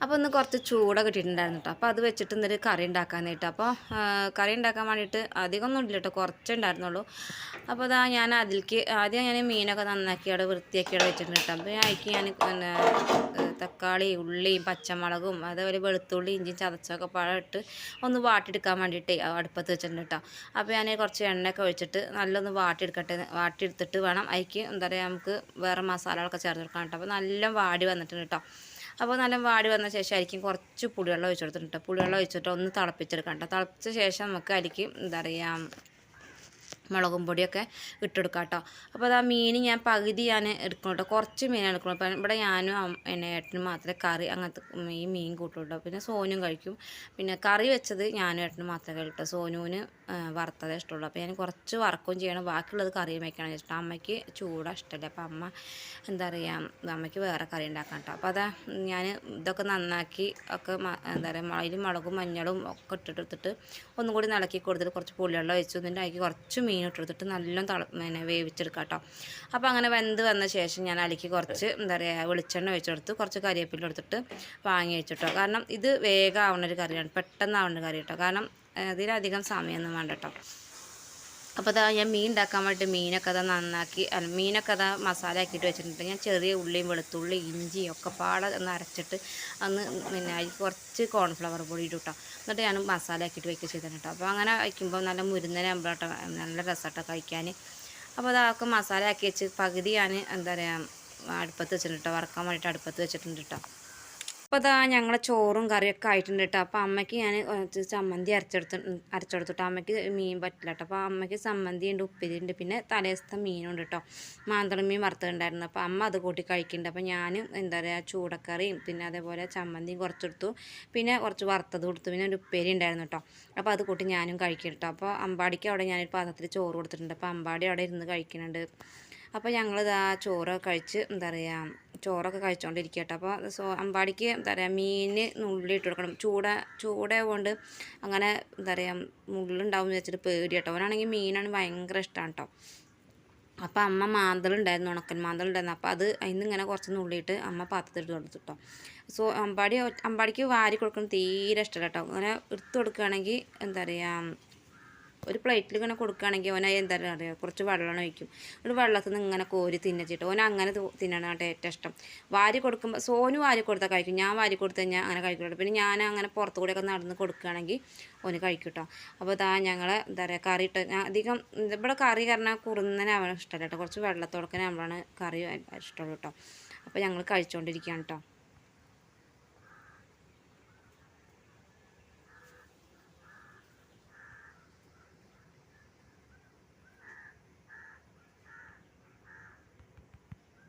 അപ്പോൾ ഒന്ന് കുറച്ച് ചൂടൊക്കെ ഇട്ടിട്ടുണ്ടായിരുന്നു കേട്ടോ. അപ്പോൾ അത് വെച്ചിട്ട് ഇന്നൊരു കറി ഉണ്ടാക്കാനായിട്ട്. അപ്പോൾ കറി ഉണ്ടാക്കാൻ വേണ്ടിയിട്ട് അധികമൊന്നും ഇല്ല കേട്ടോ, കുറച്ചേ ഉണ്ടായിരുന്നുള്ളൂ. അപ്പോൾ അതാ ഞാൻ അതിലേക്ക് ആദ്യം ഞാൻ മീനൊക്കെ നന്നാക്കി അവിടെ വൃത്തിയാക്കി അവിടെ വെച്ചിട്ടുണ്ട് കേട്ടോ. അപ്പോൾ അതിലേക്ക് ഞാൻ പിന്നെ തക്കാളി, ഉള്ളിയും പച്ചമുളകും അതേപോലെ വെളുത്തുള്ളി, ഇഞ്ചിയും ചതച്ചൊക്കെ ഇട്ട് ഒന്ന് വാട്ടിയെടുക്കാൻ വേണ്ടിയിട്ട് അടുപ്പത്ത് വെച്ചിട്ടുണ്ട് കേട്ടോ. അപ്പോൾ ഞാൻ കുറച്ച് എണ്ണയൊക്കെ ഒഴിച്ചിട്ട് നല്ലൊന്ന് വാട്ടിയെടുത്തിട്ട് വേണം അതിലേക്ക് എന്താ പറയുക നമുക്ക് വേറെ മസാലകളൊക്കെ ചേർത്ത് കൊടുക്കാൻ കേട്ടോ. അപ്പോൾ നല്ല വാടി വന്നിട്ടുണ്ട് കേട്ടോ. അപ്പോൾ നല്ല വാടി വന്ന ശേഷം ആയിരിക്കും കുറച്ച് പുളിവെള്ളം ഒഴിച്ച് കൊടുത്തിട്ടുണ്ട്. പുളിവെള്ളം ഒഴിച്ചിട്ട് ഒന്ന് തിളപ്പിച്ചെടുക്കാം കേട്ടോ. തിളപ്പിച്ച ശേഷം നമുക്ക് അതിലേക്ക് എന്താ പറയുക മുളകും പൊടിയൊക്കെ ഇട്ടെടുക്കാം കേട്ടോ. അപ്പോൾ അത് ആ മീൻ ഞാൻ പകുതി എടുക്കണം കേട്ടോ, കുറച്ച് മീനാണ് എടുക്കണം. അപ്പം ഇവിടെ ഞാനും എന്നെ ഏട്ടനും മാത്രമേ കറി അങ്ങനത്തെ ഈ മീൻ കൂട്ടുള്ളൂ. പിന്നെ സോനും കഴിക്കും. പിന്നെ കറി വെച്ചത് ഞാനും ഏട്ടനും മാത്രമേ കഴിക്കൂ. സോനുവിന് വറുത്തതേ ഇഷ്ടമുള്ളൂ. അപ്പോൾ ഞാൻ കുറച്ച് വറക്കുകയും ചെയ്യണം, ബാക്കിയുള്ളത് കറിയും വയ്ക്കണം വെച്ചിട്ട്. അമ്മയ്ക്ക് ചൂടാ ഇഷ്ടമല്ല. അപ്പോൾ അമ്മ എന്താ പറയുക അമ്മയ്ക്ക് വേറെ കറി ഉണ്ടാക്കാം കേട്ടോ. അപ്പോൾ അതാ ഞാൻ ഇതൊക്കെ നന്നാക്കി ഒക്കെ എന്താ പറയുക അതിൽ മുളകും മഞ്ഞളും ഒക്കെ ഇട്ടിട്ട് ഒന്നും കൂടി ഇളക്കി കൊടുത്തിട്ട് കുറച്ച് പുളിവെള്ളം ഒഴിച്ചു. എന്നിട്ട് അതിലേക്ക് കുറച്ച് മീൻ ഇട്ടെടുത്തിട്ട് നല്ലോണം വേവിച്ചെടുക്കാം കേട്ടോ. അപ്പോൾ അങ്ങനെ വെന്ത് വന്ന ശേഷം ഞാൻ അതിലേക്ക് കുറച്ച് എന്താ പറയുക വെളിച്ചെണ്ണ ഒഴിച്ചെടുത്ത് കുറച്ച് കരിവേപ്പില എടുത്തിട്ട് വാങ്ങി വെച്ചിട്ടോ. കാരണം ഇത് വേഗം ആവുന്നൊരു കറിയാണ്, പെട്ടെന്ന് ആവുന്ന കറി കേട്ടോ. കാരണം ഇതിലധികം സമയമൊന്നും വേണ്ട കേട്ടോ. അപ്പോൾ അതാ ഞാൻ മീൻ ഉണ്ടാക്കാൻ വേണ്ടിയിട്ട് മീനൊക്കെ അതാ നന്നാക്കി മീനൊക്കെ അതാ മസാല ആക്കിയിട്ട് വെച്ചിട്ടുണ്ട്. ഞാൻ ചെറിയ ഉള്ളിയും വെളുത്തുള്ളി ഇഞ്ചിയും ഒക്കെ പാടെ ഒന്ന് അരച്ചിട്ട് അന്ന് പിന്നെ അതിൽ കുറച്ച് കോൺഫ്ലവർ പൊടി ഇട്ടു കേട്ടോ. എന്നിട്ട് ഞാൻ മസാല ആക്കിയിട്ട് വയ്ക്കുക ചെയ്തിട്ടുണ്ട് കേട്ടോ. അപ്പോൾ അങ്ങനെ വയ്ക്കുമ്പോൾ നല്ല മുരുന്നനാകുമ്പോഴട്ടോ നല്ല രസമാട്ടോ കഴിക്കാൻ. അപ്പോൾ അതൊക്കെ മസാല ആക്കി വെച്ച് പകുതി ഞാൻ എന്താ പറയുക അടുപ്പത്ത് വെച്ചിട്ടുണ്ട് കേട്ടോ, വറക്കാൻ വേണ്ടിയിട്ട് അടുപ്പത്ത് വെച്ചിട്ടുണ്ട് കേട്ടോ. അപ്പോൾ അതാ ഞങ്ങളെ ചോറും കറിയൊക്കെ ആയിട്ടുണ്ട് കേട്ടോ. അപ്പോൾ അമ്മയ്ക്ക് ഞാൻ ചമ്മന്തി അരച്ചെടുത്തിട്ട് അമ്മയ്ക്ക് മീൻ പറ്റില്ല കേട്ടോ. അപ്പോൾ അമ്മയ്ക്ക് ചമ്മന്തി ഉണ്ട്, ഉപ്പേരി ഉണ്ട്, പിന്നെ തലേദിവസത്തെ മീനുണ്ട് കേട്ടോ, മാന്തള മീൻ വറുത്തുണ്ടായിരുന്നു. അപ്പോൾ അമ്മ അത് കൂട്ടി കഴിക്കുന്നുണ്ട്. അപ്പോൾ ഞാൻ എന്താ പറയുക ചൂടക്കറിയും പിന്നെ അതേപോലെ ചമ്മന്തിയും കുറച്ചെടുത്തു, പിന്നെ കുറച്ച് വറുത്തത് കൊടുത്തു, പിന്നെ ഒരു ഉപ്പേരി ഉണ്ടായിരുന്നു കേട്ടോ. അപ്പോൾ അത് കൂട്ടി ഞാനും കഴിക്കും കേട്ടോ. അപ്പോൾ അമ്പാടിക്ക് അവിടെ ഞാനൊരു പാത്രത്തിൽ ചോറ് കൊടുത്തിട്ടുണ്ട്. അപ്പോൾ അമ്പാടി അവിടെ ഇരുന്ന് കഴിക്കുന്നുണ്ട്. അപ്പോൾ ഞങ്ങളിതാ ചോറൊക്കെ കഴിച്ച് എന്താ പറയുക ചോറൊക്കെ കഴിച്ചുകൊണ്ടിരിക്കുക കേട്ടോ. അപ്പോൾ അമ്പാടിക്ക് എന്താ പറയുക മീൻ നുള്ളിയിട്ട് കൊടുക്കണം. ചൂടായതുകൊണ്ട് അങ്ങനെ എന്താ പറയുക മുള്ളുണ്ടാവും എന്ന് വെച്ചിട്ട് പേടി കേട്ടോ. അവനാണെങ്കിൽ മീനാണ് ഭയങ്കര ഇഷ്ടമാണ് കേട്ടോ. അപ്പോൾ അമ്മ മാന്തളുണ്ടായിരുന്നു, ഉണക്കൻ മാന്തളുണ്ടായിരുന്നു. അപ്പോൾ അത് അതിന് ഇങ്ങനെ കുറച്ച് നുള്ളിയിട്ട് അമ്മ പാത്രത്തിൽ കൊടുത്തു കേട്ടോ. അമ്പാടിക്ക് വാരി കൊടുക്കണം തീരെ ഇഷ്ടമല്ല കേട്ടോ. അങ്ങനെ എടുത്ത് കൊടുക്കുകയാണെങ്കിൽ എന്താ പറയുക ഒരു പ്ലേറ്റിൽ ഇങ്ങനെ കൊടുക്കുകയാണെങ്കിൽ ഓന എന്താ പറയുക കുറച്ച് വെള്ളം ഒഴിക്കും. ഒരു വെള്ളത്തിൽ നിന്ന് ഇങ്ങനെ കോരി തിന്നച്ചിട്ട് ഓന അങ്ങനെ തിന്നണാട്ടോ ഏറ്റവും ഇഷ്ടം. വാരി കൊടുക്കുമ്പോൾ സോനു വാരി കൊടുത്താൽ കഴിക്കും, ഞാൻ വാരി കൊടുത്തു കഴിഞ്ഞാൽ അങ്ങനെ കഴിക്കുള്ളൂ. പിന്നെ ഞാൻ അങ്ങനെ പുറത്തു കൂടെയൊക്കെ നടന്ന് കൊടുക്കുകയാണെങ്കിൽ ഓന് കഴിക്കും കേട്ടോ. അപ്പോൾ ഇതാ ഞങ്ങൾ എന്താ പറയുക കറി ഇട്ട് അധികം ഇവിടെ കറി കാരണം കുറുന്നനാവാൻ ഇഷ്ടമല്ല കേട്ടോ, കുറച്ച് വെള്ളത്തോടൊക്കെ നമ്മളാണ് കറി ഇഷ്ടമുള്ളൂ കേട്ടോ. അപ്പോൾ ഞങ്ങൾ കഴിച്ചുകൊണ്ടിരിക്കുകയാണ് കേട്ടോ.